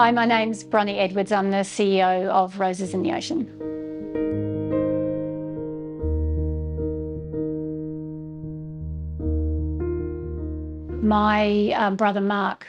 Hi, my name's Brony Edwards. I'm the CEO of Roses in the Ocean. My brother Mark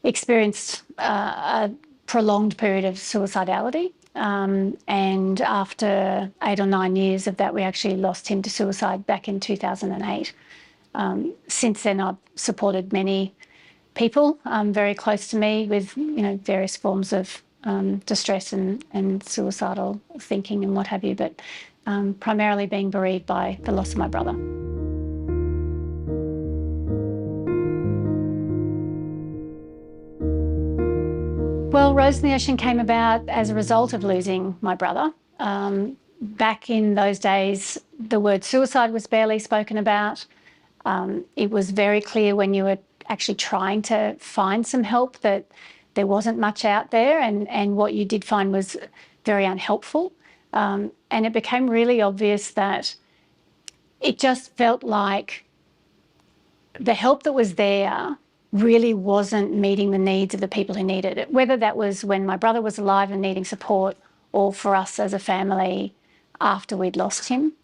experienced a prolonged period of suicidality, and after 8 or 9 years of that, we actually lost him to suicide back in 2008. Since then, I've supported many people very close to me with various forms of distress and suicidal thinking and what have you, but primarily being bereaved by the loss of my brother. Well, Rose in the Ocean came about as a result of losing my brother. Back in those days, the word suicide was barely spoken about. It was very clear when you were actually trying to find some help that there wasn't much out there, and what you did find was very unhelpful. And it became really obvious that it just felt like the help that was there really wasn't meeting the needs of the people who needed it, whether that was when my brother was alive and needing support or for us as a family after we'd lost him.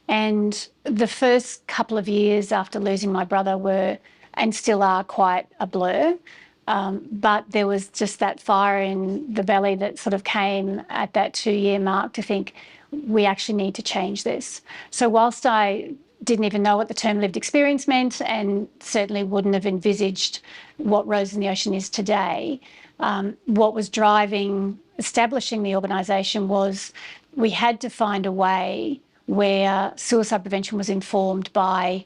And the first couple of years after losing my brother were, and still are, quite a blur. But there was just that fire in the belly that sort of came at that 2-year mark to think, we actually need to change this. So whilst I didn't even know what the term lived experience meant, and certainly wouldn't have envisaged what Rose in the Ocean is today, what was driving establishing the organisation was we had to find a way where suicide prevention was informed by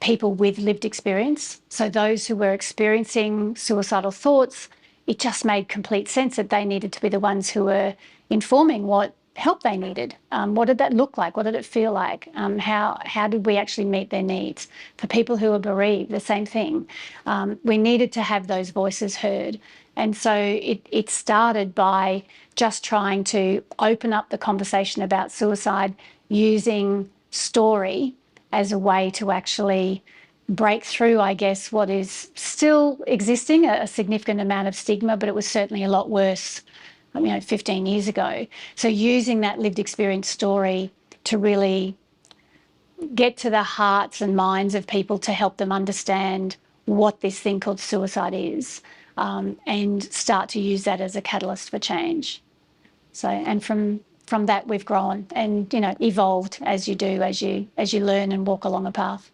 people with lived experience. So those who were experiencing suicidal thoughts, it just made complete sense that they needed to be the ones who were informing what help they needed. What did that look like? What did it feel like? How did we actually meet their needs? For people who are bereaved, the same thing. We needed to have those voices heard. And so it started by just trying to open up the conversation about suicide using story as a way to actually break through, I guess, what is still existing, a significant amount of stigma, but it was certainly a lot worse 15 years ago. So using that lived experience story to really get to the hearts and minds of people to help them understand what this thing called suicide is, and start to use that as a catalyst for change. So, and from that we've grown and evolved as you do, as you learn and walk along a path.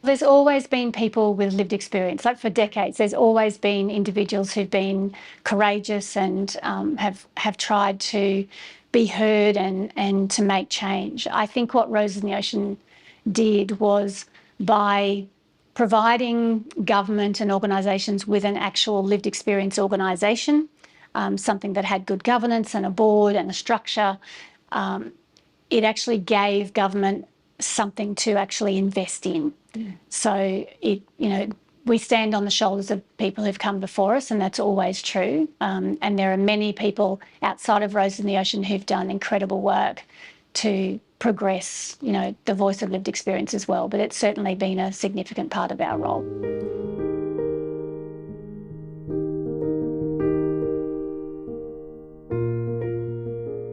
There's always been people with lived experience. Like for decades, there's always been individuals who've been courageous and have tried to be heard and to make change. I think what Roses in the Ocean did was, by providing government and organisations with an actual lived experience organisation, something that had good governance and a board and a structure, it actually gave government something to actually invest in. So we stand on the shoulders of people who've come before us, and that's always true. And there are many people outside of Roses in the Ocean who've done incredible work to progress, the voice of lived experience as well. But it's certainly been a significant part of our role.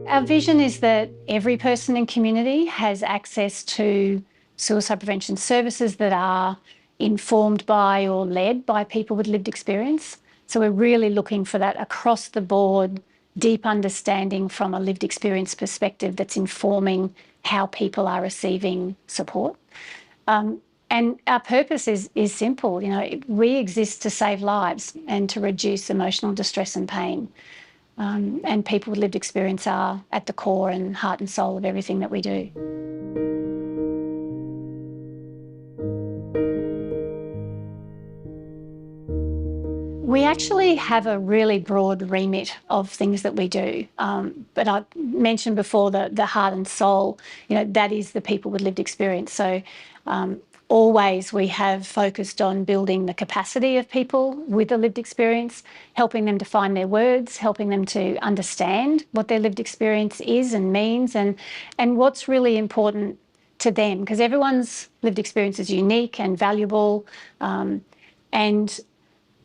Our vision is that every person in community has access to suicide prevention services that are informed by or led by people with lived experience. So we're really looking for that across the board, deep understanding from a lived experience perspective that's informing how people are receiving support. And our purpose is simple. We exist to save lives and to reduce emotional distress and pain. And people with lived experience are at the core and heart and soul of everything that we do. We actually have a really broad remit of things that we do. But I mentioned before the heart and soul, that is the people with lived experience. So always we have focused on building the capacity of people with a lived experience, helping them to find their words, helping them to understand what their lived experience is and means, and what's really important to them, because everyone's lived experience is unique and valuable, and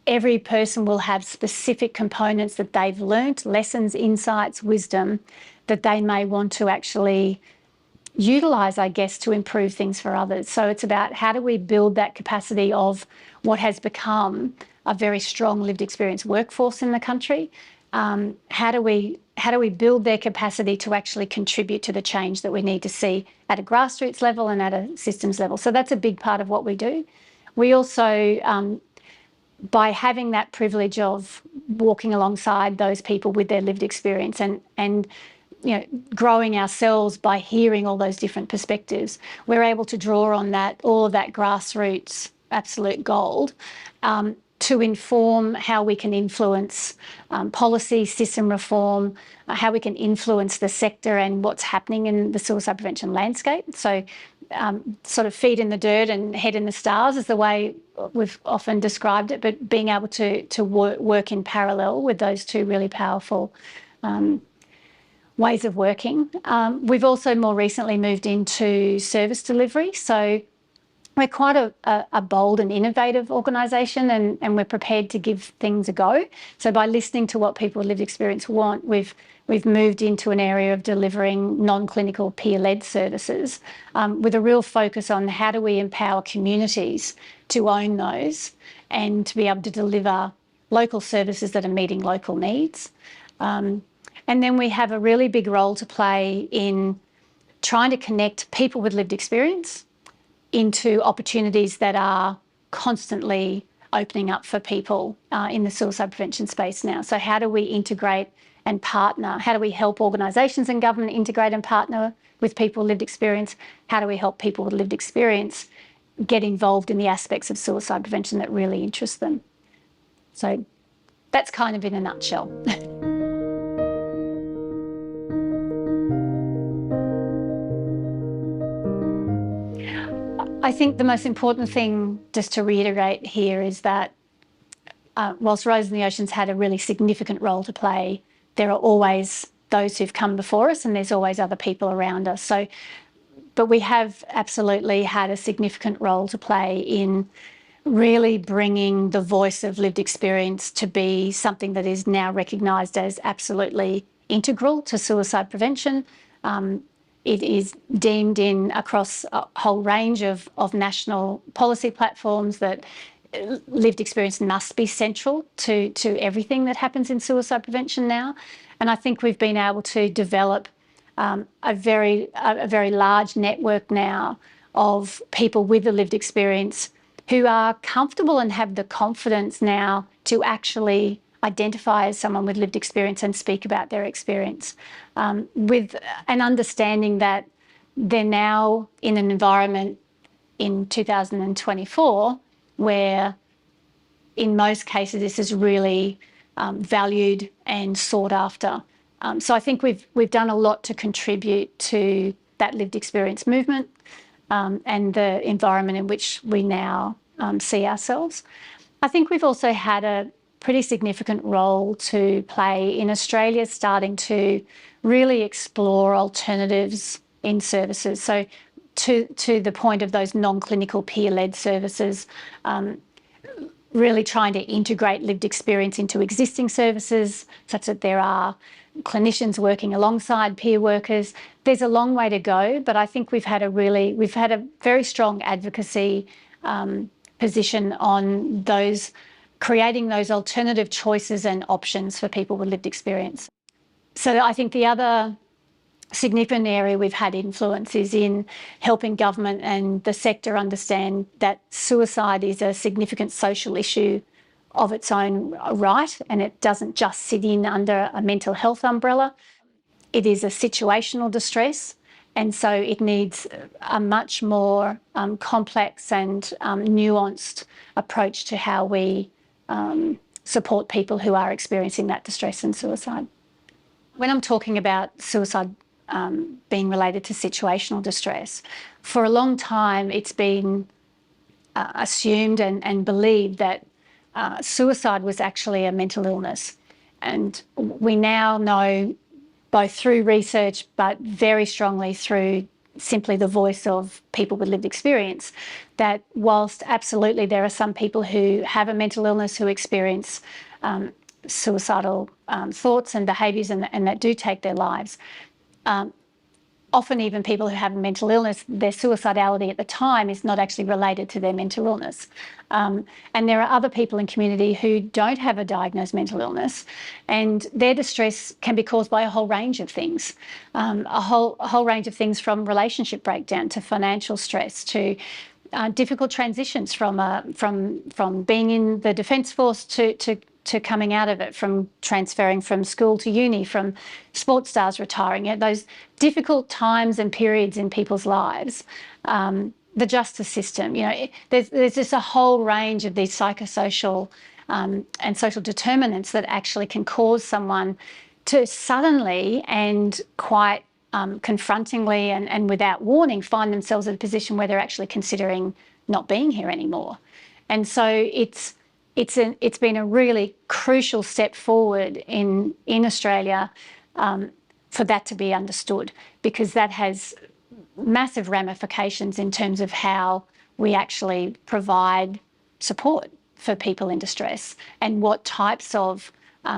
every person will have specific components that they've learnt, lessons, insights, wisdom, that they may want to actually utilise, I guess, to improve things for others. So it's about how do we build that capacity of what has become a very strong lived experience workforce in the country. How do we build their capacity to actually contribute to the change that we need to see at a grassroots level and at a systems level? So that's a big part of what we do. We also, by having that privilege of walking alongside those people with their lived experience and growing ourselves by hearing all those different perspectives, we're able to draw on that, all of that grassroots absolute gold, to inform how we can influence policy, system reform, how we can influence the sector and what's happening in the suicide prevention landscape. So sort of feet in the dirt and head in the stars is the way we've often described it, but being able to work in parallel with those two really powerful ways of working. We've also more recently moved into service delivery. So we're quite a bold and innovative organisation, and we're prepared to give things a go. So by listening to what people with lived experience want, we've moved into an area of delivering non-clinical peer-led services with a real focus on how do we empower communities to own those and to be able to deliver local services that are meeting local needs. And then we have a really big role to play in trying to connect people with lived experience into opportunities that are constantly opening up for people in the suicide prevention space now. So how do we integrate and partner? How do we help organisations and government integrate and partner with people with lived experience? How do we help people with lived experience get involved in the aspects of suicide prevention that really interest them? So that's kind of in a nutshell. I think the most important thing, just to reiterate here, is that whilst Rose in the Ocean's had a really significant role to play, there are always those who've come before us and there's always other people around us. So, but we have absolutely had a significant role to play in really bringing the voice of lived experience to be something that is now recognised as absolutely integral to suicide prevention. It is deemed in across a whole range of national policy platforms that lived experience must be central to everything that happens in suicide prevention now. And I think we've been able to develop a very large network now of people with a lived experience who are comfortable and have the confidence now to actually identify as someone with lived experience and speak about their experience, with an understanding that they're now in an environment in 2024 where in most cases this is really valued and sought after. So I think we've done a lot to contribute to that lived experience movement and the environment in which we now see ourselves. I think we've also had a pretty significant role to play in Australia starting to really explore alternatives in services. So to the point of those non-clinical peer-led services, really trying to integrate lived experience into existing services such that there are clinicians working alongside peer workers. There's a long way to go, but I think we've had a very strong advocacy position on those, creating those alternative choices and options for people with lived experience. So I think the other significant area we've had influence is in helping government and the sector understand that suicide is a significant social issue of its own right, and it doesn't just sit in under a mental health umbrella. It is a situational distress, and so it needs a much more complex and nuanced approach to how we support people who are experiencing that distress and suicide. When I'm talking about suicide being related to situational distress, for a long time it's been assumed and believed that suicide was actually a mental illness. And we now know, both through research but very strongly through simply the voice of people with lived experience, that whilst absolutely there are some people who have a mental illness who experience suicidal thoughts and behaviours and that do take their lives, often even people who have a mental illness, their suicidality at the time is not actually related to their mental illness. And there are other people in community who don't have a diagnosed mental illness, and their distress can be caused by a whole range of things, a whole range of things, from relationship breakdown to financial stress to difficult transitions from being in the Defence Force to coming out of it, from transferring from school to uni, from sports stars retiring, those difficult times and periods in people's lives. The justice system, there's just a whole range of these psychosocial and social determinants that actually can cause someone to suddenly and quite confrontingly and without warning find themselves in a position where they're actually considering not being here anymore. And so it's been a really crucial step forward in Australia for that to be understood, because that has massive ramifications in terms of how we actually provide support for people in distress and what types of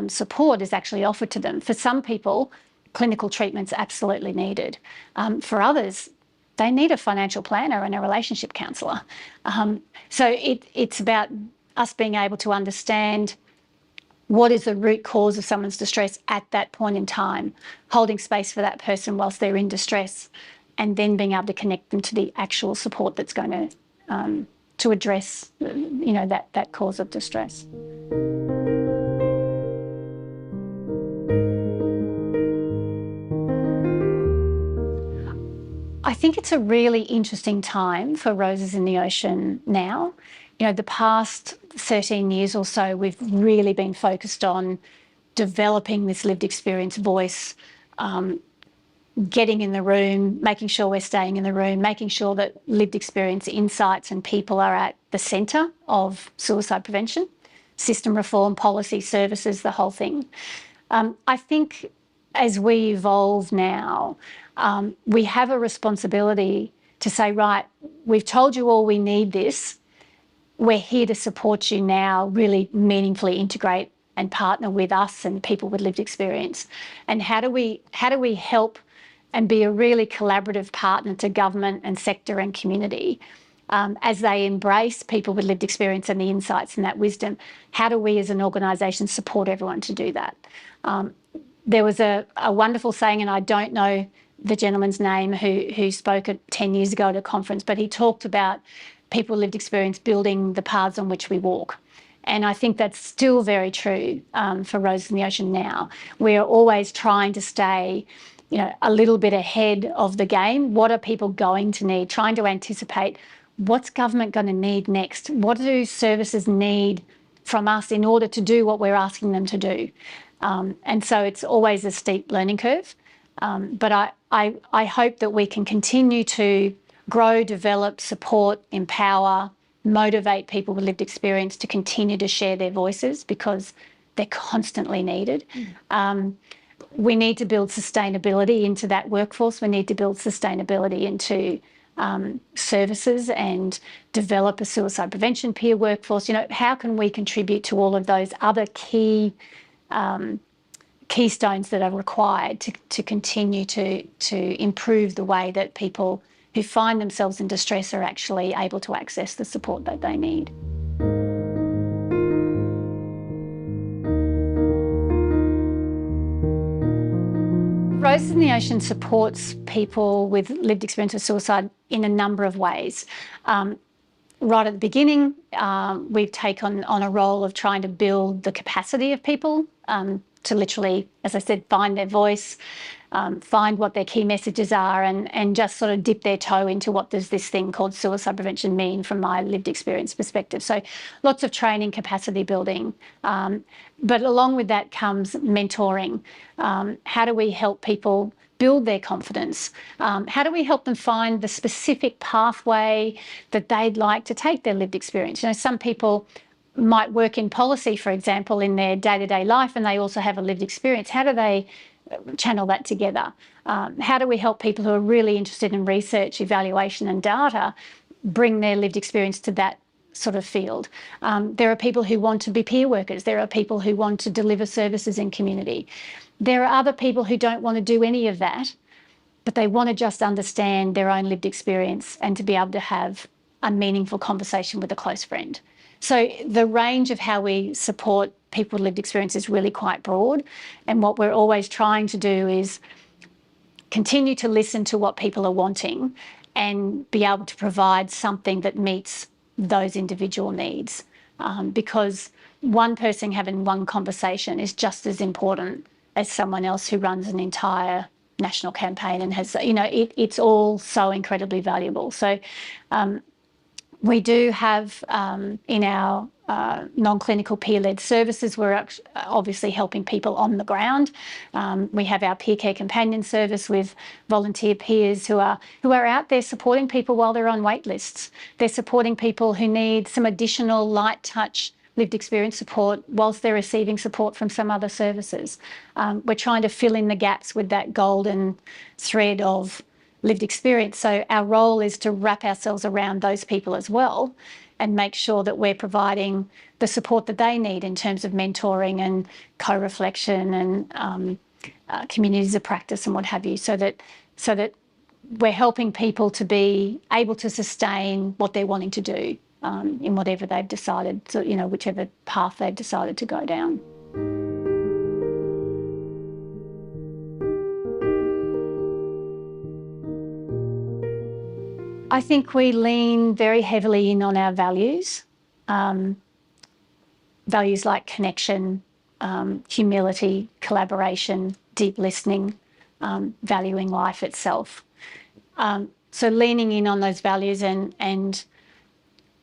support is actually offered to them. For some people, clinical treatment's absolutely needed. For others, they need a financial planner and a relationship counsellor. So it's about us being able to understand what is the root cause of someone's distress at that point in time, holding space for that person whilst they're in distress, and then being able to connect them to the actual support that's going to address, that cause of distress. I think it's a really interesting time for Roses in the Ocean now. The past 13 years or so, we've really been focused on developing this lived experience voice, getting in the room, making sure we're staying in the room, making sure that lived experience insights and people are at the centre of suicide prevention, system reform, policy, services, the whole thing. I think as we evolve now, we have a responsibility to say, right, we've told you all we need this. We're here to support you now, really meaningfully integrate and partner with us and people with lived experience. And how do we help and be a really collaborative partner to government and sector and community as they embrace people with lived experience and the insights and that wisdom? How do we as an organisation support everyone to do that? There was a wonderful saying, and I don't know the gentleman's name who spoke 10 years ago at a conference, but he talked about people with lived experience building the paths on which we walk. And I think that's still very true for Roses in the Ocean now. We're always trying to stay, a little bit ahead of the game. What are people going to need? Trying to anticipate what's government going to need next? What do services need from us in order to do what we're asking them to do? And so it's always a steep learning curve. But I hope that we can continue to grow, develop, support, empower, motivate people with lived experience to continue to share their voices, because they're constantly needed. We need to build sustainability into that workforce. We need to build sustainability into services and develop a suicide prevention peer workforce. How can we contribute to all of those other keystones that are required to continue to improve the way that people who find themselves in distress are actually able to access the support that they need. Roses in the Ocean supports people with lived experience of suicide in a number of ways. Right at the beginning, we've taken on a role of trying to build the capacity of people to literally, as I said, find their voice, find what their key messages are, and just sort of dip their toe into what does this thing called suicide prevention mean from my lived experience perspective. So lots of training, capacity building. But along with that comes mentoring. How do we help people build their confidence? How do we help them find the specific pathway that they'd like to take their lived experience? Some people might work in policy, for example, in their day-to-day life, and they also have a lived experience. How do they channel that together. How do we help people who are really interested in research, evaluation and data bring their lived experience to that sort of field? There are people who want to be peer workers. There are people who want to deliver services in community. There are other people who don't want to do any of that, but they want to just understand their own lived experience and to be able to have a meaningful conversation with a close friend. So the range of how we support people with lived experience is really quite broad. And what we're always trying to do is continue to listen to what people are wanting and be able to provide something that meets those individual needs. Because one person having one conversation is just as important as someone else who runs an entire national campaign and has, it's all so incredibly valuable. So we do have in our non-clinical peer-led services, we're obviously helping people on the ground. We have our peer care companion service with volunteer peers who are out there supporting people while they're on wait lists. They're supporting people who need some additional light touch lived experience support whilst they're receiving support from some other services. We're trying to fill in the gaps with that golden thread of lived experience. So our role is to wrap ourselves around those people as well and make sure that we're providing the support that they need in terms of mentoring and co-reflection and communities of practice and what have you, so that we're helping people to be able to sustain what they're wanting to do in whatever they've decided, so, whichever path they've decided to go down. I think we lean very heavily in on our values, values like connection, humility, collaboration, deep listening, valuing life itself. So leaning in on those values and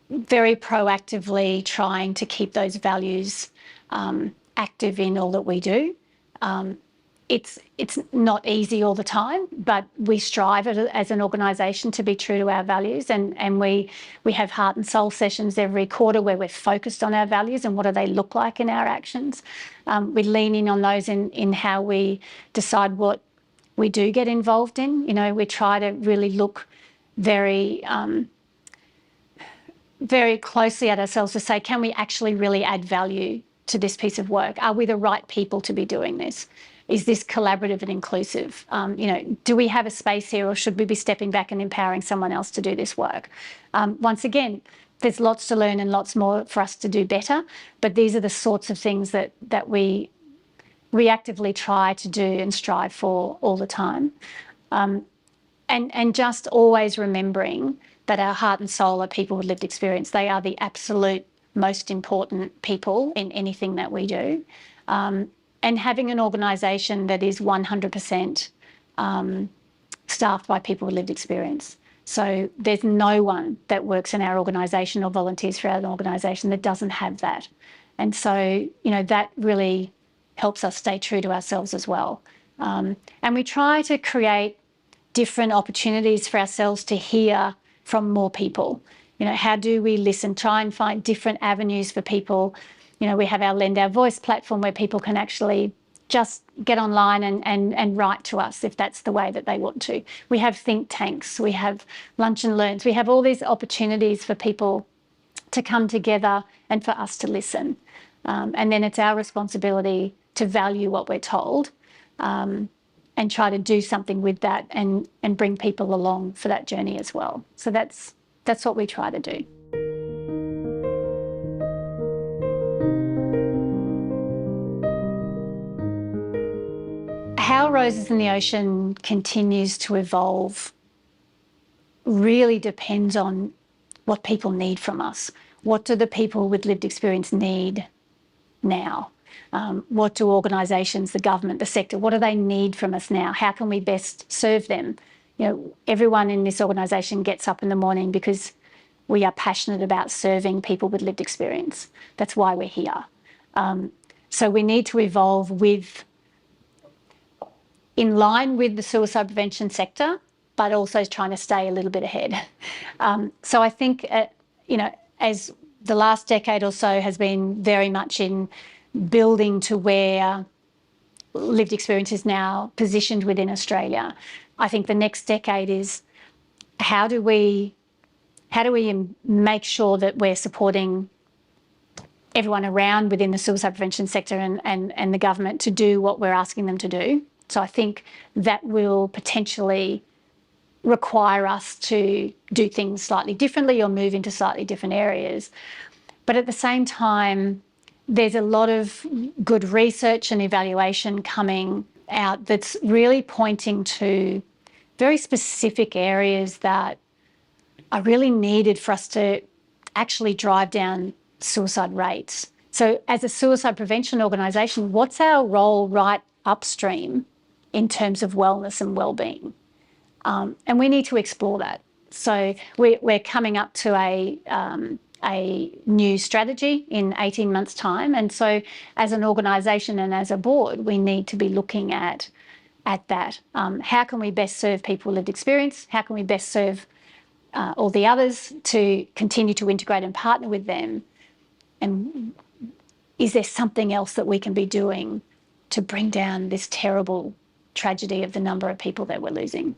very proactively trying to keep those values active in all that we do. It's not easy all the time, but we strive as an organisation to be true to our values, and we have heart and soul sessions every quarter where we're focused on our values and what do they look like in our actions. We lean in on those in how we decide what we do get involved in. We try to really look very closely at ourselves to say, can we actually really add value to this piece of work? Are we the right people to be doing this? Is this collaborative and inclusive? Do we have a space here, or should we be stepping back and empowering someone else to do this work? Once again, there's lots to learn and lots more for us to do better, but these are the sorts of things that we actively try to do and strive for all the time. And just always remembering that our heart and soul are people with lived experience. They are the absolute most important people in anything that we do. And having an organisation that is 100% staffed by people with lived experience. So there's no one that works in our organisation or volunteers for our organisation that doesn't have that. And so, that really helps us stay true to ourselves as well. And we try to create different opportunities for ourselves to hear from more people. How do we listen? Try and find different avenues for people. We have our Lend Our Voice platform where people can actually just get online and write to us if that's the way that they want to. We have think tanks, we have lunch and learns, we have all these opportunities for people to come together and for us to listen. And then it's our responsibility to value what we're told and try to do something with that and bring people along for that journey as well. So that's what we try to do. How Roses in the Ocean continues to evolve really depends on what people need from us. What do the people with lived experience need now? What do organisations, the government, the sector, what do they need from us now? How can we best serve them? Everyone in this organisation gets up in the morning because we are passionate about serving people with lived experience. That's why we're here. So we need to evolve in line with the suicide prevention sector, but also trying to stay a little bit ahead. So I think, as the last decade or so has been very much in building to where lived experience is now positioned within Australia. I think the next decade is how do we make sure that we're supporting everyone around within the suicide prevention sector and the government to do what we're asking them to do. So I think that will potentially require us to do things slightly differently or move into slightly different areas. But at the same time, there's a lot of good research and evaluation coming out that's really pointing to very specific areas that are really needed for us to actually drive down suicide rates. So as a suicide prevention organisation, what's our role right upstream in terms of wellness and wellbeing? And we need to explore that. So we're coming up to a new strategy in 18 months' time. And so as an organisation and as a board, we need to be looking at that. How can we best serve people with lived experience? How can we best serve all the others to continue to integrate and partner with them? And is there something else that we can be doing to bring down this terrible tragedy of the number of people that we're losing?